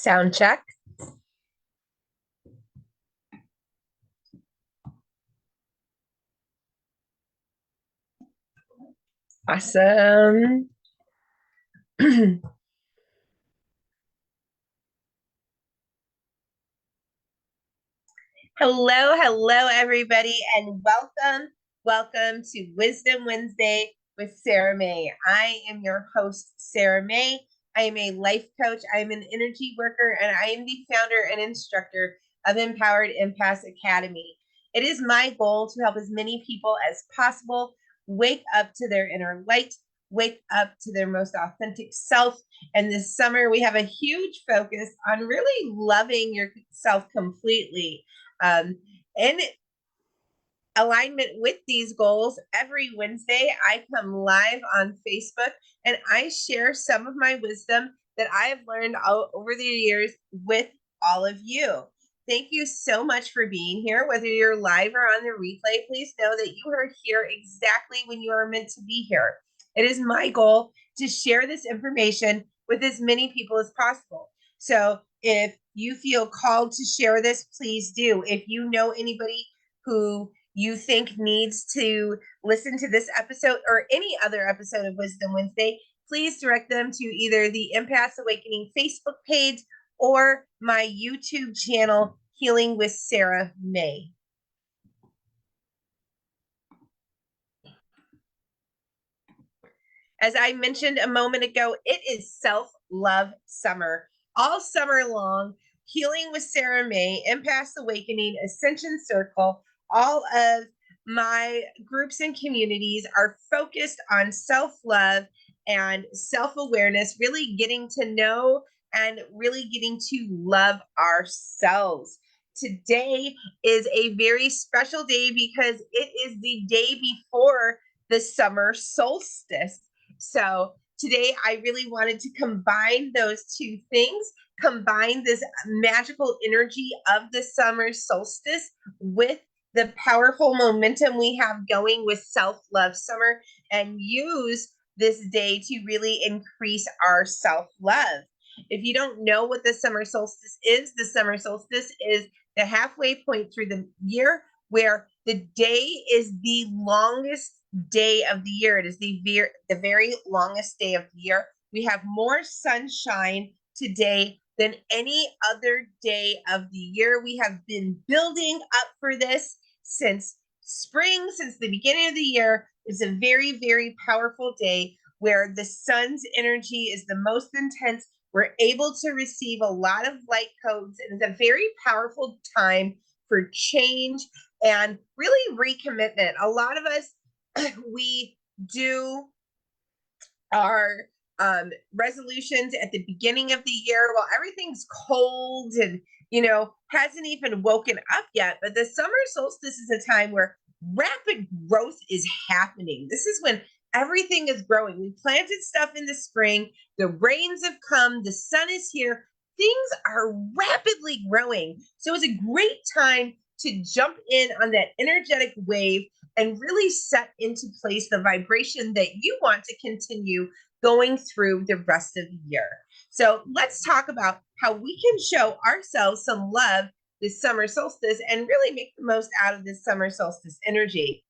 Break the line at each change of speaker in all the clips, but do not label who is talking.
Sound check. Awesome. Hello, everybody, and welcome to Wisdom Wednesday with Sara Mae. I am your host, Sara Mae. I am a life coach, I am an energy worker, and I am the founder and instructor of Empowered Empaths Academy. It is my goal to help as many people as possible wake up to their inner light, wake up to their most authentic self. And this summer, we have a huge focus on really loving yourself completely. In alignment with these goals, every Wednesday I come live on Facebook and I share some of my wisdom that I have learned over the years with all of you. Thank you so much for being here. Whether you're live or on the replay, please know that you are here exactly when you are meant to be here. It is my goal to share this information with as many people as possible. So if you feel called to share this, please do. If you know anybody who you think needs to listen to this episode or any other episode of Wisdom Wednesday, please direct them to either the Empaths Awakening Facebook page or my YouTube channel, Healing with Sara Mae. As I mentioned a moment ago, it is self-love summer. All summer long, Healing with Sara Mae, Empaths Awakening, Ascension Circle, all of my groups and communities are focused on self-love and self-awareness, really getting to know and really getting to love ourselves. Today is a very special day because it is the day before the summer solstice. So today I really wanted to combine those two things, combine this magical energy of the summer solstice with the powerful momentum we have going with self-love summer, and use this day to really increase our self-love. If you don't know what the summer solstice is the halfway point through the year where the day is the longest day of the year. It is the very longest day of the year. We have more sunshine today than any other day of the year. We have been building up for this since spring, since the beginning of the year. It's a very, very powerful day where the sun's energy is the most intense. We're able to receive a lot of light codes, and it's a very powerful time for change and really recommitment. A lot of us, we do our resolutions at the beginning of the year while everything's cold and hasn't even woken up yet. But the summer solstice is a time where rapid growth is happening. This is when everything is growing. We planted stuff in the spring, the rains have come, the sun is here, things are rapidly growing. So it's a great time to jump in on that energetic wave and really set into place the vibration that you want to continue going through the rest of the year. So let's talk about how we can show ourselves some love this summer solstice and really make the most out of this summer solstice energy.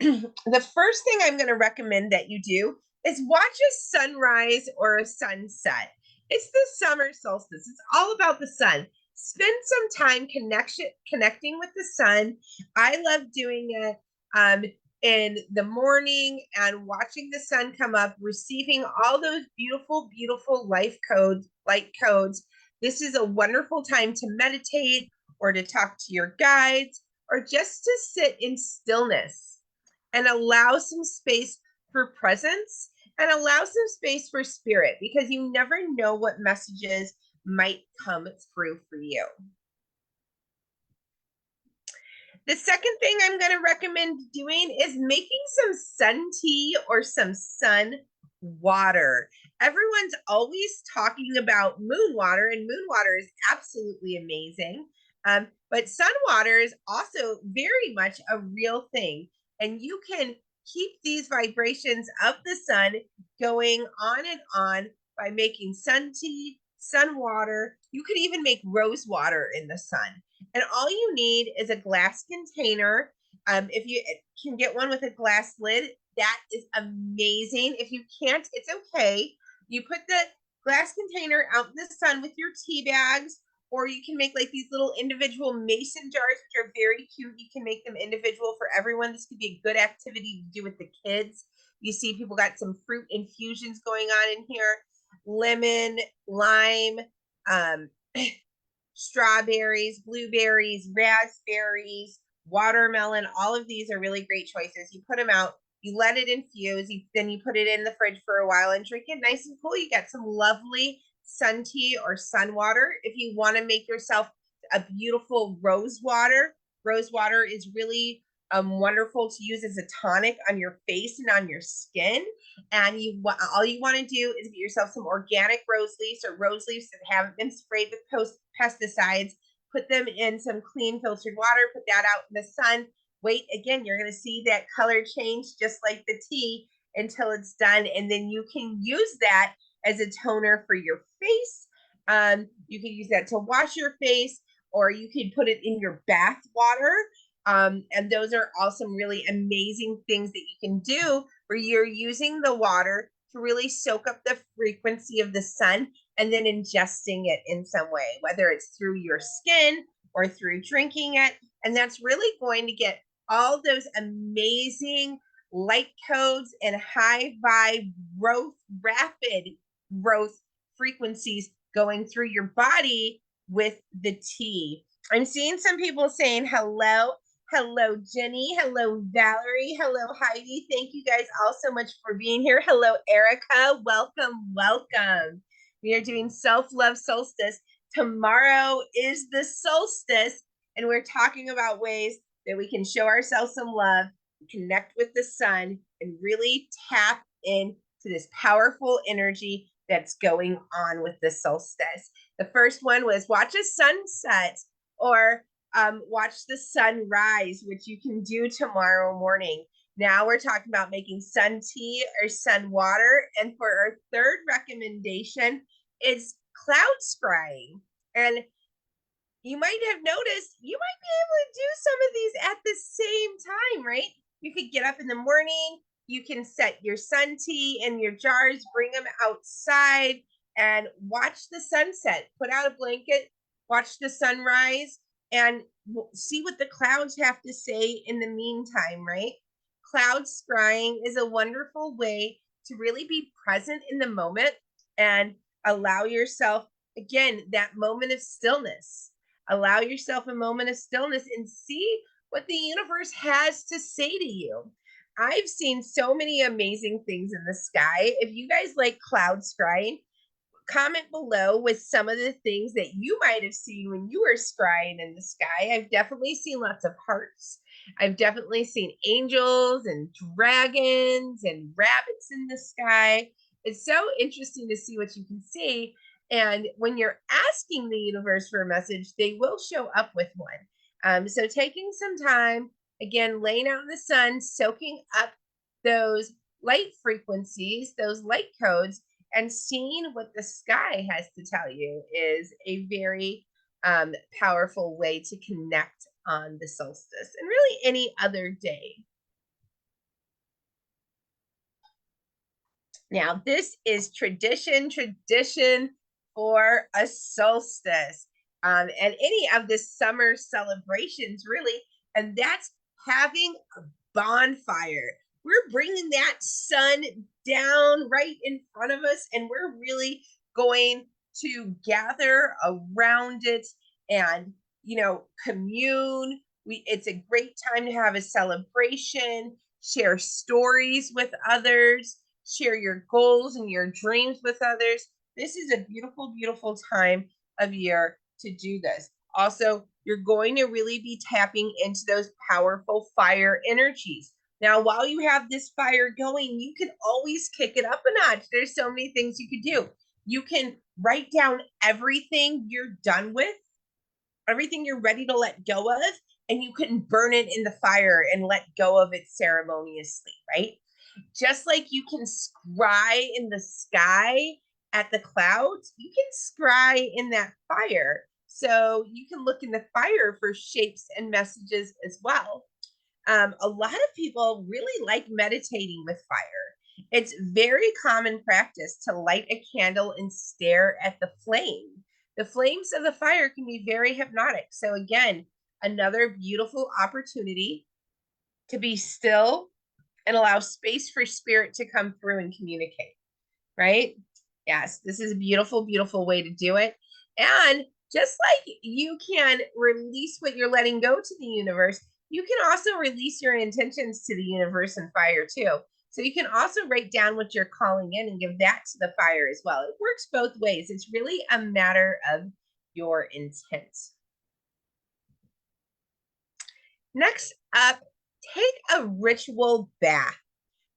The first thing I'm going to recommend that you do is watch a sunrise or a sunset. It's the summer solstice. It's all about the sun. Spend some time connecting with the sun. I love doing it in the morning and watching the sun come up, receiving all those beautiful, beautiful light codes. This is a wonderful time to meditate or to talk to your guides or just to sit in stillness and allow some space for presence and allow some space for spirit, because you never know what messages might come through for you. The second thing I'm going to recommend doing is making some sun tea or some sun water. Everyone's always talking about moon water, and moon water is absolutely amazing. But sun water is also very much a real thing. And you can keep these vibrations of the sun going on and on by making sun tea, sun water. You could even make rose water in the sun. And all you need is a glass container. If you can get one with a glass lid, that is amazing. If you can't, it's okay. You put the glass container out in the sun with your tea bags, or you can make like these little individual mason jars, which are very cute. You can make them individual for everyone. This could be a good activity to do with the kids. You see people got some fruit infusions going on in here, lemon, lime, um, strawberries, blueberries, raspberries, watermelon. All of these are really great choices. You put them out, you let it infuse, then you put it in the fridge for a while and drink it nice and cool. You get some lovely sun tea or sun water. If you want to make yourself a beautiful rose water is really wonderful to use as a tonic on your face and on your skin. And all you want to do is get yourself some organic rose leaves or rose leaves that haven't been sprayed with pesticides. Put them in some clean filtered water, put that out in the sun. Wait, again, you're going to see that color change just like the tea until it's done. And then you can use that as a toner for your face. You can use that to wash your face, or you can put it in your bath water. And those are all some really amazing things that you can do where you're using the water to really soak up the frequency of the sun and then ingesting it in some way, whether it's through your skin or through drinking it. And that's really going to get all those amazing light codes and high vibe growth, rapid growth frequencies going through your body with the tea. I'm seeing some people saying hello. Hello, Jenny. Hello, Valerie. Hello, Heidi. Thank you guys all so much for being here. Hello, Erica. Welcome, welcome. We are doing Self-Love Solstice. Tomorrow is the solstice, and we're talking about ways that we can show ourselves some love, connect with the sun, and really tap into this powerful energy that's going on with the solstice. The first one was watch a sunset, or watch the sun rise, which you can do tomorrow morning. Now we're talking about making sun tea or sun water. And for our third recommendation is cloud scrying. And you might have noticed you might be able to do some of these at the same time, right? You could get up in the morning, you can set your sun tea in your jars, bring them outside and watch the sunset. Put out a blanket, watch the sunrise, and see what the clouds have to say in the meantime, right? Cloud scrying is a wonderful way to really be present in the moment and allow yourself, again, that moment of stillness. Allow yourself a moment of stillness and see what the universe has to say to you. I've seen so many amazing things in the sky. If you guys like cloud scrying, comment below with some of the things that you might have seen when you were scrying in the sky. I've definitely seen lots of hearts. I've definitely seen angels and dragons and rabbits in the sky. It's so interesting to see what you can see. And when you're asking the universe for a message, they will show up with one. So taking some time, again, laying out in the sun, soaking up those light frequencies, those light codes, and seeing what the sky has to tell you is a very powerful way to connect on the solstice and really any other day. Now, this is tradition for a solstice and any of the summer celebrations, really, and that's having a bonfire. We're bringing that sun down right in front of us, and we're really going to gather around it and, commune. It's a great time to have a celebration, share stories with others, share your goals and your dreams with others. This is a beautiful, beautiful time of year to do this. Also, you're going to really be tapping into those powerful fire energies. Now, while you have this fire going, you can always kick it up a notch. There's so many things you could do. You can write down everything you're done with, everything you're ready to let go of, and you can burn it in the fire and let go of it ceremoniously, right? Just like you can scry in the sky at the clouds, you can scry in that fire. So you can look in the fire for shapes and messages as well. A lot of people really like meditating with fire. It's very common practice to light a candle and stare at the flame. The flames of the fire can be very hypnotic. So, again, another beautiful opportunity to be still and allow space for spirit to come through and communicate, right? Yes, this is a beautiful, beautiful way to do it. And just like you can release what you're letting go to the universe, you can also release your intentions to the universe and fire too. So you can also write down what you're calling in and give that to the fire as well. It works both ways. It's really a matter of your intent. Next up, take a ritual bath.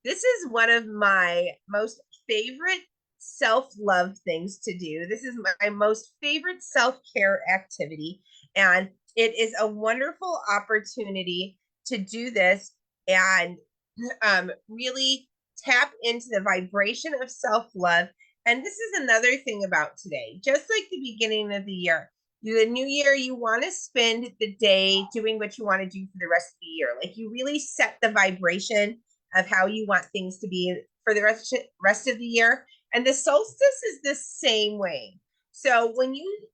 This is one of my most favorite self-love things to do. This is my most favorite self-care activity. And it is a wonderful opportunity to do this and really tap into the vibration of self-love. And this is another thing about today, just like the beginning of the year. The new year, you want to spend the day doing what you want to do for the rest of the year. Like you really set the vibration of how you want things to be for the rest of the year. And the solstice is the same way. So when you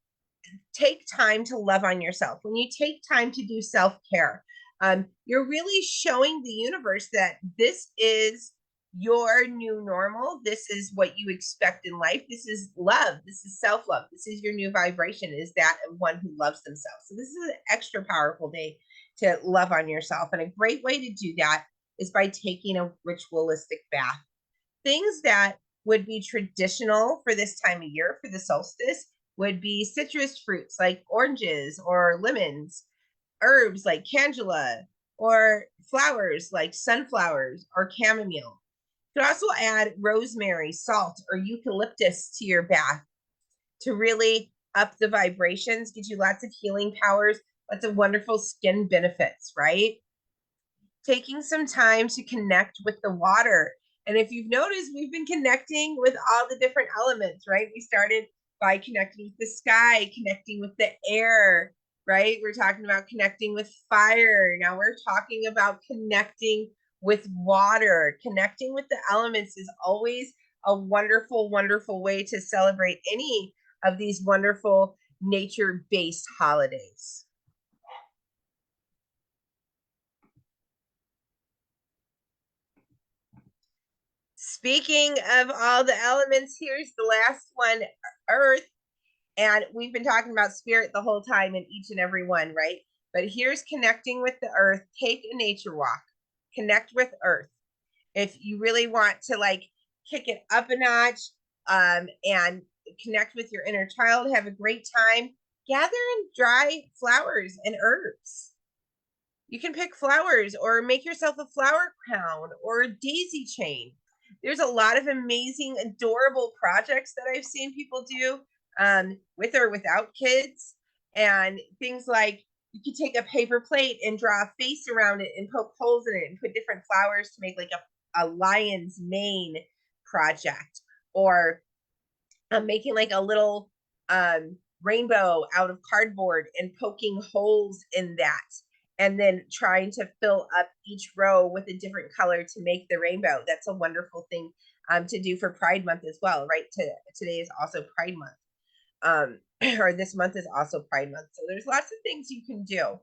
take time to love on yourself, when you take time to do self-care, you're really showing the universe that this is your new normal. This is what you expect in life. This is love. This is self-love. This is your new vibration, is that of one who loves themselves. So this is an extra powerful day to love on yourself. And a great way to do that is by taking a ritualistic bath. Things that would be traditional for this time of year, for the solstice, would be citrus fruits like oranges or lemons, herbs like calendula, or flowers like sunflowers or chamomile. You could also add rosemary, salt, or eucalyptus to your bath to really up the vibrations, get you lots of healing powers, lots of wonderful skin benefits, right? Taking some time to connect with the water. And if you've noticed, we've been connecting with all the different elements, right? We started by connecting with the sky, connecting with the air, right? We're talking about connecting with fire. Now we're talking about connecting with water. Connecting with the elements is always a wonderful, wonderful way to celebrate any of these wonderful nature-based holidays. Speaking of all the elements, here's the last one, Earth. And we've been talking about spirit the whole time in each and every one, right? But here's connecting with the earth. Take a nature walk. Connect with Earth. If you really want to like kick it up a notch and connect with your inner child, have a great time, gather and dry flowers and herbs. You can pick flowers or make yourself a flower crown or a daisy chain. There's a lot of amazing, adorable projects that I've seen people do with or without kids. And things like you could take a paper plate and draw a face around it and poke holes in it and put different flowers to make like a lion's mane project, or making like a little rainbow out of cardboard and poking holes in that, and then trying to fill up each row with a different color to make the rainbow. That's a wonderful thing to do for Pride Month as well, right? Today is also Pride Month, or this month is also Pride Month. So there's lots of things you can do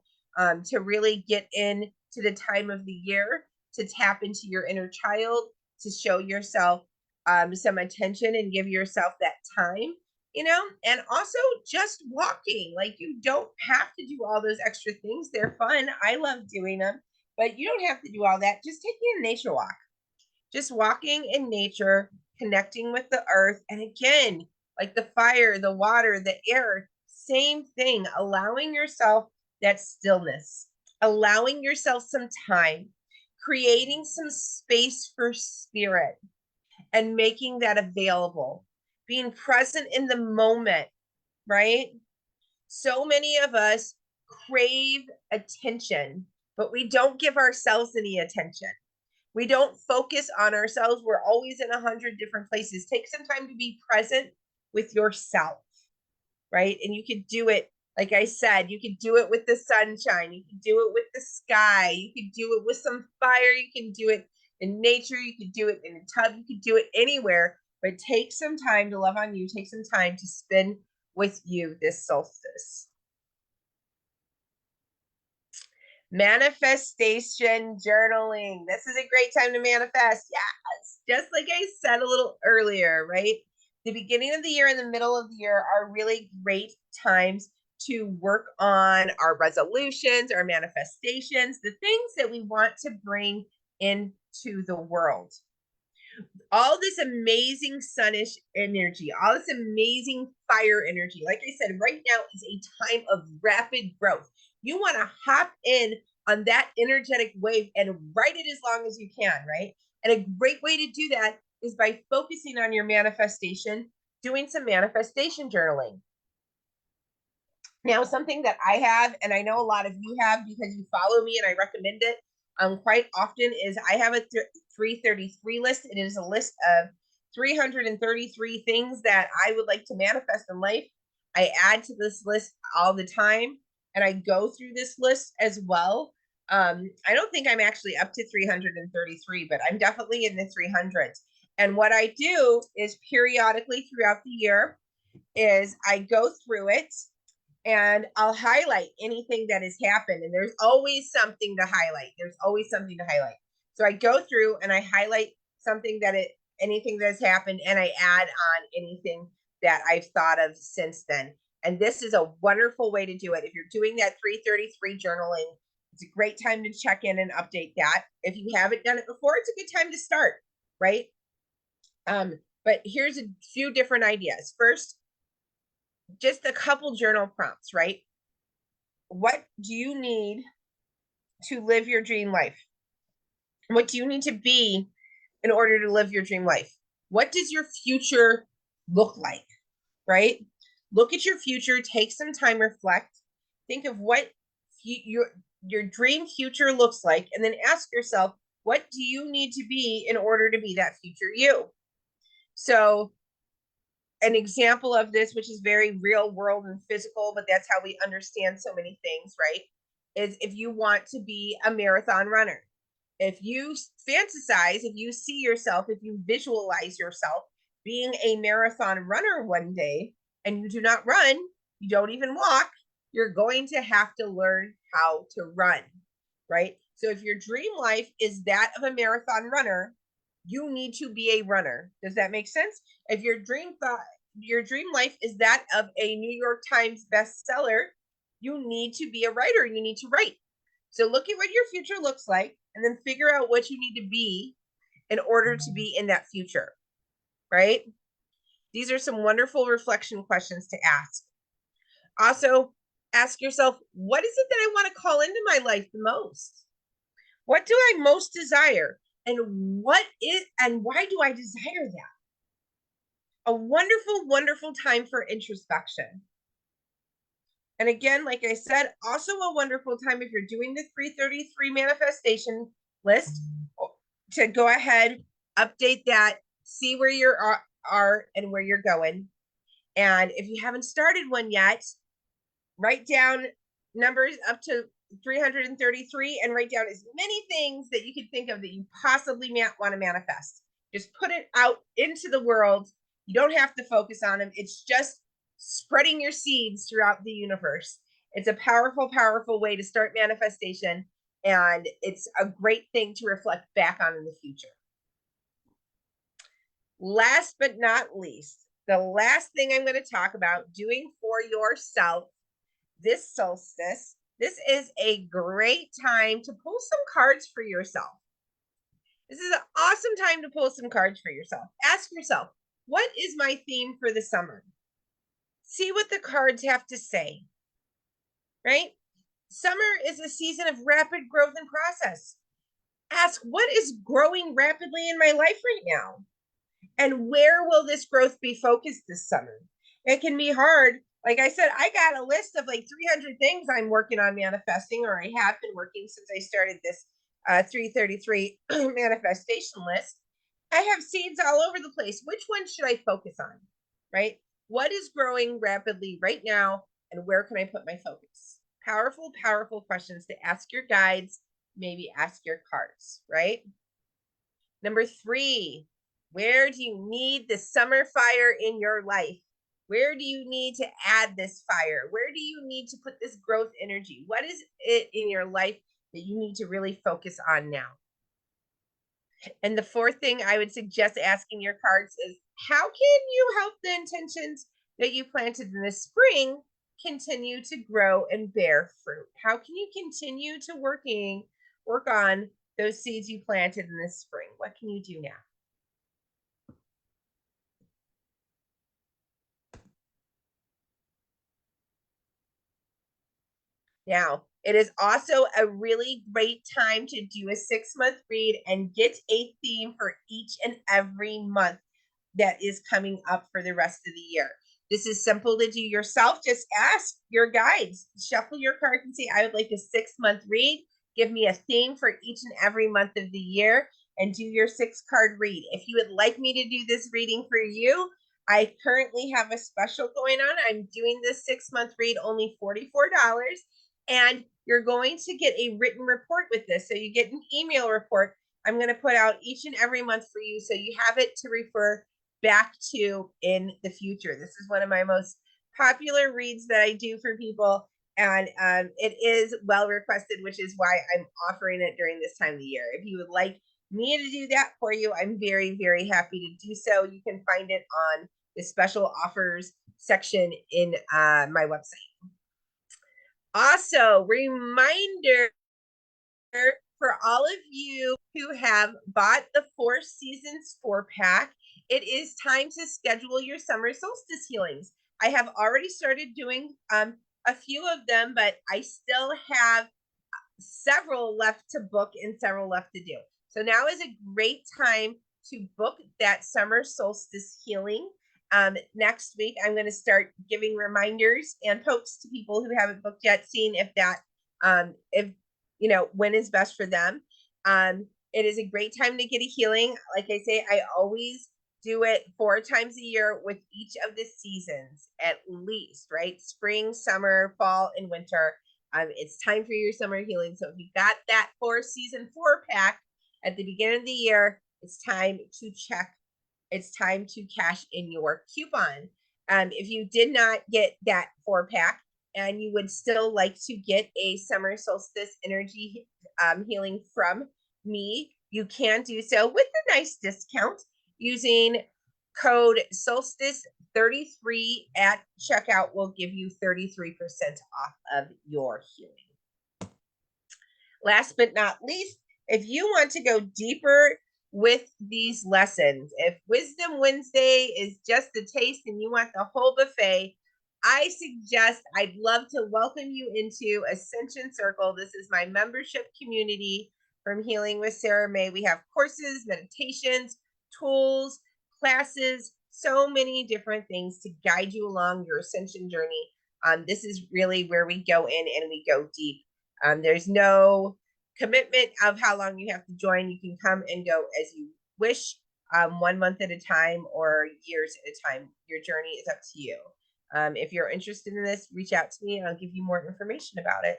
to really get into the time of the year, to tap into your inner child, to show yourself some attention and give yourself that time, and also just walking. Like, you don't have to do all those extra things. They're fun. I love doing them, but you don't have to do all that. Just taking a nature walk, just walking in nature, connecting with the earth. And again, like the fire, the water, the air, same thing, allowing yourself that stillness, allowing yourself some time, creating some space for spirit and making that available, being present in the moment, right? So many of us crave attention, but we don't give ourselves any attention. We don't focus on ourselves. We're always in 100 different places. Take some time to be present with yourself, right? And you could do it, like I said, you could do it with the sunshine. You could do it with the sky. You could do it with some fire. You can do it in nature. You could do it in a tub. You could do it anywhere. But take some time to love on you. Take some time to spend with you this solstice. Manifestation journaling. This is a great time to manifest. Yes, just like I said a little earlier, right? The beginning of the year and the middle of the year are really great times to work on our resolutions, our manifestations, the things that we want to bring into the world. All this amazing sunnish energy, all this amazing fire energy. Like I said, right now is a time of rapid growth. You want to hop in on that energetic wave and ride it as long as you can, right? And a great way to do that is by focusing on your manifestation, doing some manifestation journaling. Now, something that I have, and I know a lot of you have because you follow me and I recommend it quite often, is I have a 333 list. It is a list of 333 things that I would like to manifest in life. I add to this list all the time, and I go through this list as well. I don't think I'm actually up to 333, but I'm definitely in the 300s. And what I do is periodically throughout the year is I go through it and I'll highlight anything that has happened. And there's always something to highlight. There's always something to highlight. So I go through and I highlight something anything that has happened, and I add on anything that I've thought of since then. And this is a wonderful way to do it. If you're doing that 333 journaling, it's a great time to check in and update that. If you haven't done it before, it's a good time to start, right? But here's a few different ideas. First, just a couple journal prompts, right? What do you need to live your dream life? What do you need to be in order to live your dream life? What does your future look like, right? Look at your future, take some time, reflect, think of what your dream future looks like, and then ask yourself, what do you need to be in order to be that future you? So an example of this, which is very real world and physical, but that's how we understand so many things, right? Is if you want to be a marathon runner, if you fantasize, if you see yourself, if you visualize yourself being a marathon runner one day, and you do not run, you don't even walk, you're going to have to learn how to run, right? So if your dream life is that of a marathon runner, you need to be a runner. Does that make sense? If your dream life is that of a New York Times bestseller, you need to be a writer. You need to write. So look at what your future looks like and then figure out what you need to be in order to be in that future, right? These are some wonderful reflection questions to ask. Also, ask yourself, what is it that I want to call into my life the most? What do I most desire? And why do I desire that? A wonderful, wonderful time for introspection. And again, like I said, also a wonderful time if you're doing the 333 manifestation list to go ahead, update that, see where you are and where you're going. And if you haven't started one yet, write down numbers up to 333 and write down as many things that you can think of that you possibly want to manifest. Just put it out into the world. You don't have to focus on them. It's just spreading your seeds throughout the universe. It's a powerful, powerful way to start manifestation, and it's a great thing to reflect back on in the future. Last but not least, the last thing I'm going to talk about doing for yourself this solstice, this is a great time to pull some cards for yourself. This is an awesome time to pull some cards for yourself. Ask yourself, what is my theme for the summer? See what the cards have to say, right? Summer is a season of rapid growth and process. Ask, what is growing rapidly in my life right now? And where will this growth be focused this summer? It can be hard. Like I said, I got a list of like 300 things I'm working on manifesting, or I have been working since I started this 333 manifestation list, I have seeds all over the place. Which one should I focus on? Right? What is growing rapidly right now, and where can I put my focus? Powerful, powerful questions to ask your guides, maybe ask your cards, right? Number 3, where do you need the summer fire in your life? Where do you need to add this fire? Where do you need to put this growth energy? What is it in your life that you need to really focus on now? And the 4th thing I would suggest asking your cards is, how can you help the intentions that you planted in the spring continue to grow and bear fruit? How can you continue to work on those seeds you planted in the spring? What can you do now? Now, it is also a really great time to do a 6-month read and get a theme for each and every month that is coming up for the rest of the year. This is simple to do yourself. Just ask your guides, shuffle your cards and say, I would like a 6-month read. Give me a theme for each and every month of the year and do your 6-card read. If you would like me to do this reading for you, I currently have a special going on. I'm doing this 6-month read only $44. And you're going to get a written report with this. So you get an email report I'm going to put out each and every month for you, so you have it to refer back to in the future. This is one of my most popular reads that I do for people, and it is well requested, which is why I'm offering it during this time of the year. If you would like me to do that for you, I'm very, very happy to do so. You can find it on the special offers section in my website. Also, reminder for all of you who have bought the 4 Seasons 4-pack, it is time to schedule your summer solstice healings. I have already started doing a few of them, but I still have several left to book and several left to do. So now is a great time to book that summer solstice healing. Next week, I'm going to start giving reminders and pokes to people who haven't booked yet, seeing if that, if when is best for them. It is a great time to get a healing. Like I say, I always do it 4 times a year with each of the seasons, at least, right? Spring, summer, fall, and winter. It's time for your summer healing. So if you got that 4 season 4-pack at the beginning of the year, it's time to check. It's time to cash in your coupon. If you did not get that 4-pack and you would still like to get a summer solstice energy healing from me, you can do so with a nice discount using code Solstice33 at checkout. Will give you 33% off of your healing. Last but not least, if you want to go deeper with these lessons, if Wisdom Wednesday is just a taste and you want the whole buffet, I suggest, I'd love to welcome you into Ascension Circle. This is my membership community from Healing with Sara Mae. We have courses, meditations, tools, classes, so many different things to guide you along your ascension journey. This is really where we go in and we go deep. There's no commitment of how long you have to join. You can come and go as you wish, 1 month at a time or years at a time. Your journey is up to you. If you're interested in this, reach out to me and I'll give you more information about it.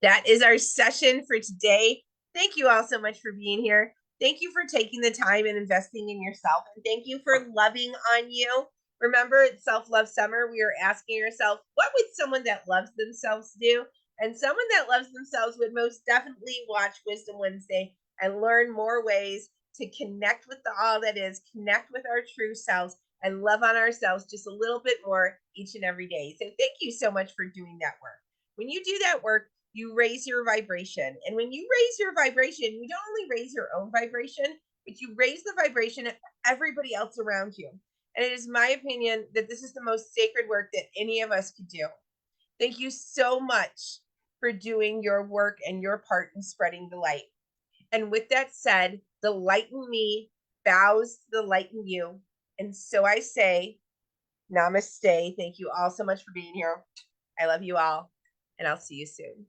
That is our session for today. Thank you all so much for being here. Thank you for taking the time and investing in yourself. And thank you for loving on you. Remember, it's Self-Love Summer. We are asking ourselves, what would someone that loves themselves do? And someone that loves themselves would most definitely watch Wisdom Wednesday and learn more ways to connect with the all that is, connect with our true selves, and love on ourselves just a little bit more each and every day. So thank you so much for doing that work. When you do that work, you raise your vibration. And when you raise your vibration, you don't only raise your own vibration, but you raise the vibration of everybody else around you. And it is my opinion that this is the most sacred work that any of us could do. Thank you so much for doing your work and your part in spreading the light. And with that said, the light in me bows to the light in you. And so I say, namaste. Thank you all so much for being here. I love you all, and I'll see you soon.